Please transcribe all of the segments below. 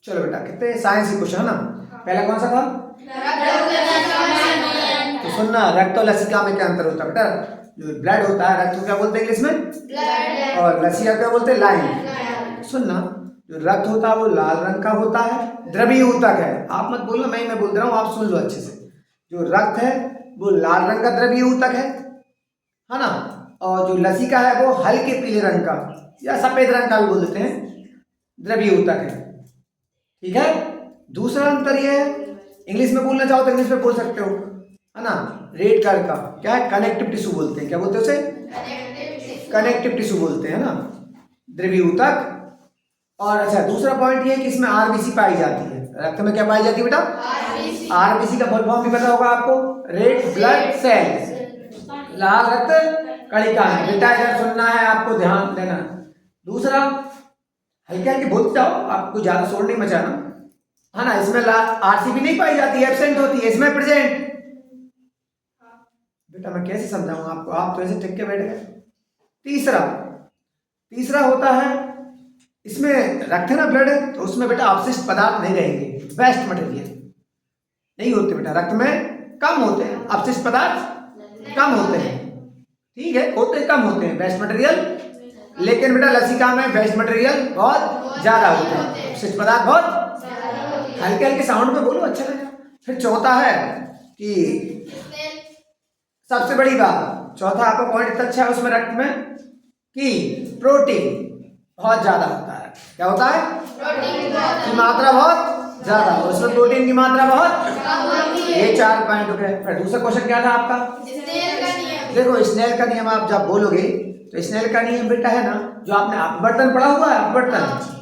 चलो बेटा, कितने साइंस की क्वेश्चन है ना। पहला कौन सा था? तो सुनना, रक्त और लसिका में क्या अंतर होता है बेटा? जो ब्लड होता है, रक्त को क्या बोलते हैं इंग्लिश में? और लसिका क्या बोलते हैं? लाइन। सुनना, जो रक्त होता है वो लाल रंग का होता है, द्रवीय ऊतक है। आप मत बोलना, मैं बोल रहा हूँ, आप सुन लो अच्छे से। जो रक्त है वो लाल रंग का द्रवीय ऊतक है ना। और जो लसिका है वो हल्के पीले रंग का या सफेद रंग का भी बोल देते हैं, द्रवीय ऊतक है। ठीक है। दूसरा अंतर ये है, इंग्लिश में बोलना चाहो तो इंग्लिश में बोल सकते हो, है ना। रेड कलर का क्या है? कनेक्टिव टिश्यू बोलते हैं। क्या बोलते हैं उसे? कनेक्टिव टिश्यू बोलते हैं ना, द्रवीय ऊतक। और अच्छा, दूसरा पॉइंट ये है कि इसमें आरबीसी पाई जाती है। रक्त में क्या पाई जाती है बेटा? आरबीसी का फुल फॉर्म भी पता होगा आपको, रेड ब्लड सेल्स, लाल रक्त कणिका। बेटा इधर सुनना है, आपको ध्यान देना। दूसरा, हल्के हल्के बोलते जाओ, आपको ज्यादा शोर नहीं मचाना, है ना। इसमें आरसीबी नहीं पाई जाती है, एब्सेंट होती है, इसमें प्रेजेंट। बेटा मैं कैसे समझाऊं आपको, आप तो ऐसे टिक के बैठ गए। तीसरा होता है, इसमें रक्त है ना, ब्लड है, तो उसमें बेटा अवशिष्ट पदार्थ नहीं रहेंगे, वेस्ट मटेरियल नहीं होते बेटा। रक्त में कम होते हैं अवशिष्ट पदार्थ, कम होते हैं। ठीक है, होते कम होते हैं वेस्ट मटेरियल, लेकिन बेटा लसिका में वेस्ट मटेरियल बहुत ज्यादा होते हैं, अवशिष्ट पदार्थ बहुत। हल्के हल्के साउंड में बोलो, अच्छा लगेगा। फिर चौथा है कि सबसे बड़ी बात, चौथा आपका पॉइंट इतना अच्छा है उसमें रक्त में कि प्रोटीन बहुत ज्यादा होता है। क्या होता है? प्रोटीन की मात्रा बहुत ज्यादा, उसमें प्रोटीन की मात्रा बहुत। ये 4 पॉइंट हो गए। फिर दूसरा क्वेश्चन क्या था आपका? देखो, स्नेल का नियम आप जब बोलोगे तो स्नेल का नियम बेटा है ना, जो आपने अपवर्तन पढ़ा हुआ है, अपवर्तन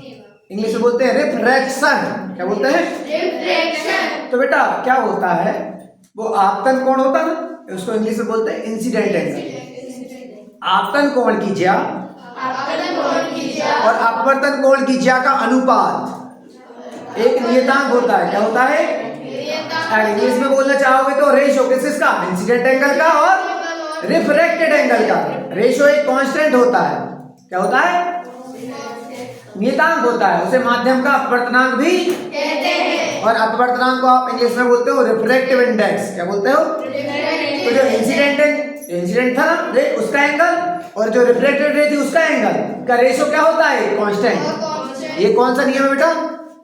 इंग्लिश में बोलते हैं रिफ्रैक्शन। क्या बोलते हैं? रिफ्रैक्शन। तो बेटा क्या होता है, वो आपतन कोण होता है ना, उसको इंग्लिश में बोलते हैं इंसिडेंट एंगल। आपतन कोण की ज्या और अपवर्तन कोण की ज्या का अनुपात एक नियतांक होता है। क्या होता है? इंग्लिश में बोलना चाहोगे तो रेशो किसका? इंसिडेंट एंगल का और रिफ्रैक्टेड एंगल का। रेशो एक कांस्टेंट होता है। क्या होता है? नियतांक होता है, उसे माध्यम का अपवर्तनांक भी कहते हैं। और अपवर्तनांक को आप इंग्लिश में बोलते हो रिफ्रैक्टिव इंडेक्स। क्या बोलते हो? तो जो इंसिडेंट था ना रे, उसका एंगल, और जो रिफ्लेक्टेड रे थी उसका एंगल का रेशो क्या होता है? कांस्टेंट। ये कौन सा नियम है बेटा?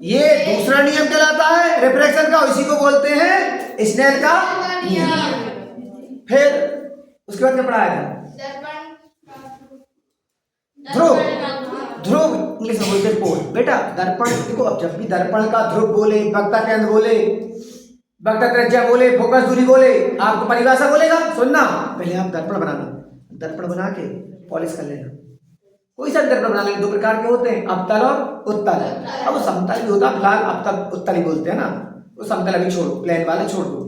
ये दूसरा नियम कहलाता है रिफ्रैक्शन का, इसी को बोलते हैं स्नेल का नियम। फिर उसके बाद क्या पढ़ाया था? ध्रुव। ध्रुव इंग्लिश में बोलते हैं पोल। बेटा दर्पण, देखो अब जब भी दर्पण का ध्रुव बोले, वक्रता केंद्र बोले, वक्रता त्रिज्या बोले, फोकस दूरी बोले, आपको परिभाषा बोलेगा। सुनना, पहले आप दर्पण बनाना, दर्पण बना के पॉलिश कर लेना। कोई सा दर्पण बना लेंगे, 2 प्रकार के होते हैं, अवतल और उत्तल। अब वो समतल भी होता है, फिलहाल अवतल उत्तल ही बोलते हैं ना, वो समतल अभी छोड़ो, प्लेन वाले छोड़ दो।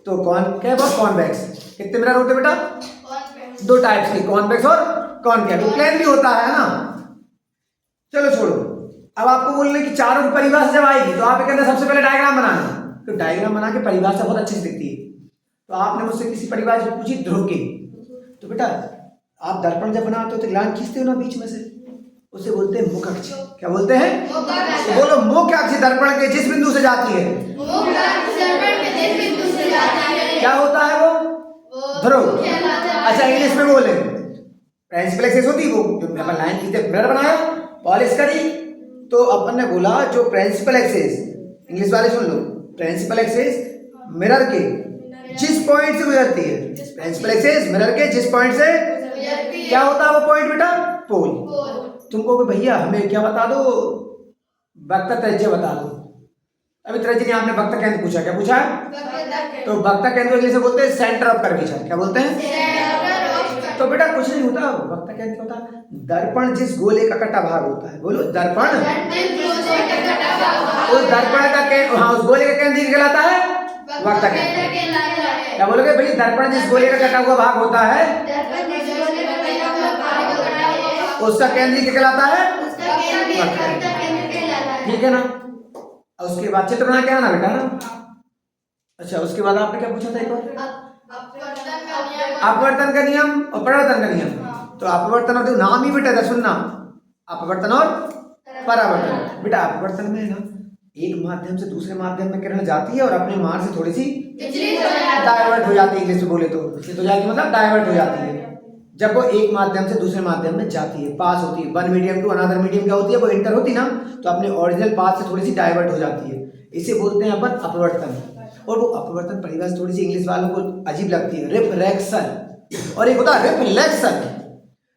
तो कॉनकेव और कॉन्वेक्स, कितने मिरर होते हैं बेटा? 2 टाइप्स के, कॉन्वेक्स और कॉनकेव। प्लेन भी होता है ना। चलो छोड़ो, अब आपको बोलने की चारों की परिभाषा जब आएगी तो आप कहते हैं सबसे पहले डायग्राम बनाना। तो डायग्राम बना के परिभाषा बहुत अच्छी से दिखती है। तो आपने मुझसे किसी परिभाषा पूछी ध्रुव की, तो बेटा आप दर्पण जब बनाते हो तो ग्लान खींचते हो ना बीच में से, उसे बोलते हैं मुख अक्ष। क्या बोलते हैं? तो बोलो, मुख्य अक्ष दर्पण के जिस बिंदु से जाती है, क्या होता है वो? ध्रुव। अच्छा इंग्लिश में बोले, प्रिंसिपल एक्सिस होती है वो, जो अपन लाइन खींचते मिरर बनाया, पॉलिश करी, तो अपन ने बोला जो प्रिंसिपल एक्सिस, इंग्लिश वाले सुन लो, प्रिंसिपल एक्सिस मिरर के जिस पॉइंट से गुजरती है, प्रिंसिपल एक्सिस मिरर के जिस पॉइंट से क्या होता है वो पॉइंट बेटा? पोल। तुमको कि भैया हमें क्या बता दो? वक्रता त्रिज्या बता दो। अभी त्रिज्या ने आपने वक्रता केंद्र पूछा, क्या पूछा? तो वक्रता केंद्र इंग्लिश में बोलते हैं सेंटर ऑफ कर्वेचर। क्या बोलते हैं? तो बेटा कुछ नहीं होता, वक्रता केंद्र होता है दर्पण जिस गोले का कटा भाग होता है। बोलो, दर्पण उस दर्पण का केंद्र, हाँ उस गोले का केंद्र कहलाता है वक्रता केंद्र। क्या बोलोगे भाई? दर्पण जिस गोले का कटा हुआ भाग होता है उसका केंद्र क्या कहलाता है? ठीक है ना। और उसके बाद चित्र बना के आना बेटा ना। अच्छा उसके बाद आपने क्या पूछा था एक बार? अपवर्तन का नियम और परावर्तन का नियम। तो अपवर्तन और नाम ही बेटा सुनना, अपवर्तन और परावर्तन। बेटा अपवर्तन में है ना, एक माध्यम से दूसरे माध्यम में किरण जाती है और अपने मार्ग से थोड़ी सी डाइवर्ट हो जाती है, इंग्लिश में बोले तो विचलित हो जाती है, मतलब डाइवर्ट हो जाती है। जब वो एक माध्यम से दूसरे माध्यम में जाती है, पास होती है, one medium to another medium क्या होती है, वो इंटर होती है ना, तो अपने ओरिजिनल पाथ से थोड़ी सी डाइवर्ट हो जाती है, इसे बोलते हैं अपन अपवर्तन। और वो अपवर्तन परिभाषा थोड़ी सी इंग्लिश वालों को अजीब लगती है, रिफ्रैक्शन, और एक होता है रिफ्लेक्शन।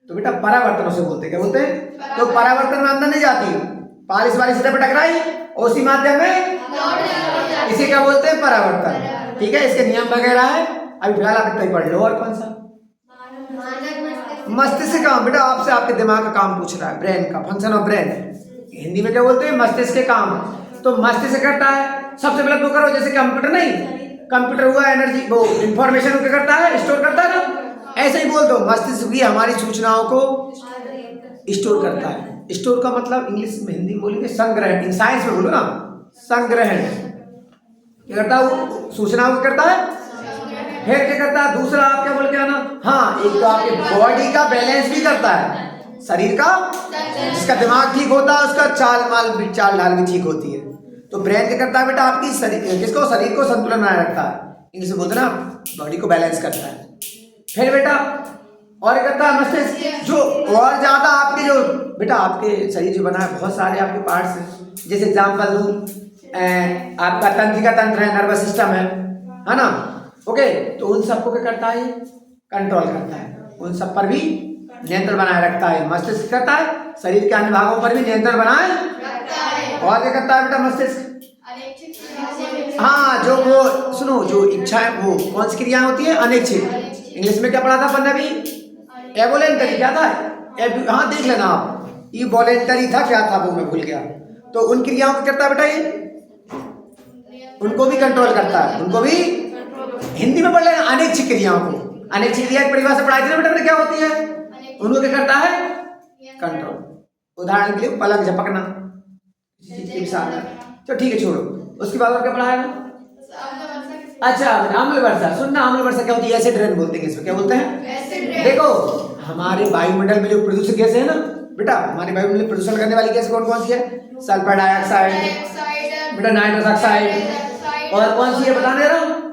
तो बेटा परावर्तन उसे बोलते हैं, क्या बोलते हैं? तो परावर्तन में अंदर नहीं जाती, पारिस वाली सतह पर टकराई और उसी माध्यम में, इसे क्या बोलते हैं? परावर्तन। ठीक है, इसके नियम वगैरह है, अभी फिलहाल आप इतना ही पढ़ लो। और कौन सा? मस्तिष्क का काम। बेटा आपसे आपके दिमाग का काम पूछ रहा है, ब्रेन का, फंक्शन ऑफ ब्रेन, हिंदी में क्या बोलते हैं? मस्तिष्क के काम। तो मस्तिष्क करता है, सबसे पहले तो करो जैसे कंप्यूटर नहीं, कंप्यूटर हुआ एनर्जी, वो इंफॉर्मेशन को क्या करता है? स्टोर करता है ना, ऐसे ही बोल दो मस्तिष्क भी हमारी सूचनाओं को स्टोर करता है। स्टोर का मतलब इंग्लिश में, हिंदी में बोलेंगे संग्रहण, साइंस में बोलो ना, संग्रहण। क्या करता है वो? सूचनाओं को करता है, फिर क्या करता है? दूसरा आप क्या बोल के आना, हाँ, एक तो आपके बॉडी का बैलेंस भी करता है, शरीर का, जिसका दिमाग ठीक होता है उसका चाल ढाल भी ठीक होती है। तो ब्रेन क्या करता है बेटा? आपकी शरीर को संतुलन बनाए रखता है, इंग्लिश में बोलते ना, बॉडी को बैलेंस करता है। फिर बेटा और करता है मस्तिष्क, जो और ज्यादा आपके जो बेटा आपके शरीर जो बना है, बहुत सारे आपके पार्ट्स हैं, जैसे एग्जाम्पल दूं, आपका तंत्रिका तंत्र है, नर्वस सिस्टम है ना, ओके, तो उन सबको क्या करता है? कंट्रोल करता है, उन सब पर भी नियंत्रण बनाए रखता है। मस्तिष्क करता है शरीर के अन्य भागों पर भी नियंत्रण बनाए रखता है। और क्या करता है बेटा मस्तिष्क? हाँ, जो वो सुनो, जो इच्छाएं, वो कौन सी क्रियाएं होती है? अनैच्छिक। इंग्लिश में क्या पढ़ा था अपन ने अभी? एवोलेंटरी। क्या था? हाँ देख लेना आप, ये वॉलेंटरी था, क्या था वो मैं भूल गया। तो उन क्रियाओं को करता है बेटा ये, उनको भी कंट्रोल करता है, उनको भी हिंदी में पढ़ लेना, अनैच्छिक क्रियाओं को। अनैच्छिक क्रिया की परिभाषा पढ़ाई थी ना बेटा, क्या होती है? उनको क्या करता है? कंट्रोल। उदाहरण के लिए पलक झपकना, तो ठीक है छोड़ो। उसके बाद और क्या पढ़ाया ना? अच्छा, आम्ल वर्षा। सुनना, आम्ल वर्षा क्या होती है? एसिड रेन बोलते हैं इसको, क्या बोलते हैं? देखो हमारे वायुमंडल में जो प्रदूषक गैस है ना बेटा, हमारे वायुमंडल में प्रदूषण करने वाली गैस कौन कौन सी है? सल्फर डाइऑक्साइड, बेटा नाइट्रस ऑक्साइड, और कौन सी है बताने दे रहा हूँ?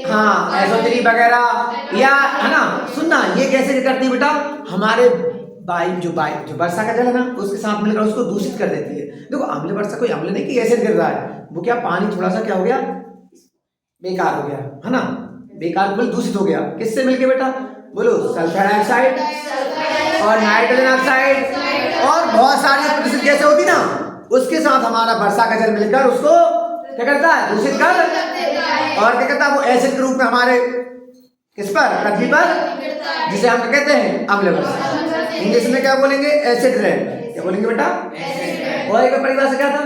हाँ, SO3 वगैरह, या है ना। सुनना, ये कैसे करती है बेटा? हमारे वायु जो वर्षा का जल है ना, उसके साथ मिलकर उसको दूषित कर देती है। देखो अम्ल वर्षा कोई अम्ल नहीं कि एसिड गिर रहा है, वो क्या पानी थोड़ा सा क्या हो गया? बेकार हो गया, है ना, बेकार बिल्कुल दूषित हो गया। किससे मिलके बेटा? बोलो, सल्फर डाइऑक्साइड और नाइट्रोजन ऑक्साइड और बहुत सारी प्रदूषित गैसें होती ना, उसके साथ हमारा वर्षा का जल मिलकर उसको क्या करता है? दूषित कर, और क्या करता है? वो एसिड के रूप में हमारे किस पर? पृथ्वी पर, जिसे हम कहते हैं अम्ल वर्षा। इंग्लिश में क्या बोलेंगे? Acid rain. क्या बोलेंगे बेटा? और एक परिभाषा क्या था?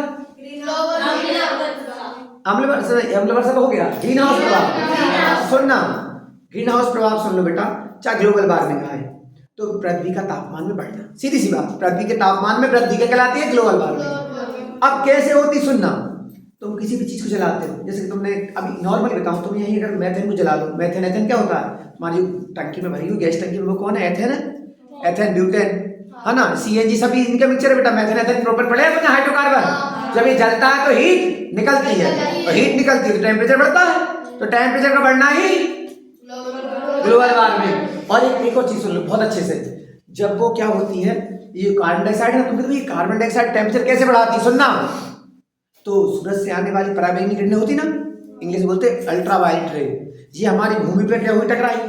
अम्ल वर्षा हो गया ग्रीन हाउस प्रभाव। सुनना, ग्रीन हाउस प्रभाव सुन लो बेटा, चाहे ग्लोबल वार्मिंग आए तो पृथ्वी का तापमान में बढ़ना, सीधी सी बात, पृथ्वी के तापमान में वृद्धि क्या कहलाती है? Global warming. अब कैसे होती? सुनना, तुम किसी भी चीज को जलाते हो, जैसे कि तुमने अभी नॉर्मल बताऊं, तुम यही अगर मेथेन को जला लो, मेथेन क्या होता है? तुम्हारी टंकी में भरी हुई गैस टंकी में वो कौन है? एथेन है, एथेन ब्यूटेन, है ना, CNG, सभी इनके मिक्सचर है बेटा। मेथेन एथेन प्रोपेन पड़े हैं हाइड्रोकार्बन। जब ये जलता है तो हीट निकलती है, और हीट निकलती है तो टेम्परेचर बढ़ता है, तो टेम्परेचर का बढ़ना ही ग्लोबल वार्मिंग। और एक और चीज सुन लो बहुत अच्छे से, जब वो क्या होती है, ये कार्बन डाइऑक्साइड है ना, तुम ये कार्बन डाइऑक्साइड टेम्परेचर कैसे बढ़ाती है? सुनना, तो सूरज से आने वाली पराबैंगनी किरणें होती ना, इंग्लिश बोलते हैं अल्ट्रावायलेट रे, ये हमारी भूमि पे क्या हुई? टकराई,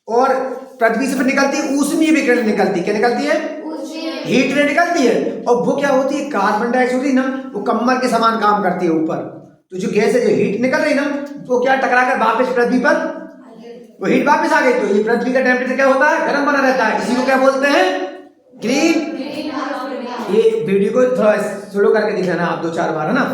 और पृथ्वी से निकलती ऊष्मीय विकिरण निकलती। क्या निकलती है? हीट रे निकलती है। और वो क्या होती है? कार्बन डाइऑक्साइड होती है ना, वो कम्बल के समान काम करती है ऊपर, तो जो गैस है, जो हीट निकल रही ना, वो क्या टकराकर वापस पृथ्वी पर वो हीट वापस आ गई, तो ये पृथ्वी का टेम्परेचर क्या होता है? गर्म बना रहता है। इसी को क्या बोलते हैं? ग्रीन। ये वीडियो को थोड़ा स्लो करके दिखाना आप 2-4 बार, है ना।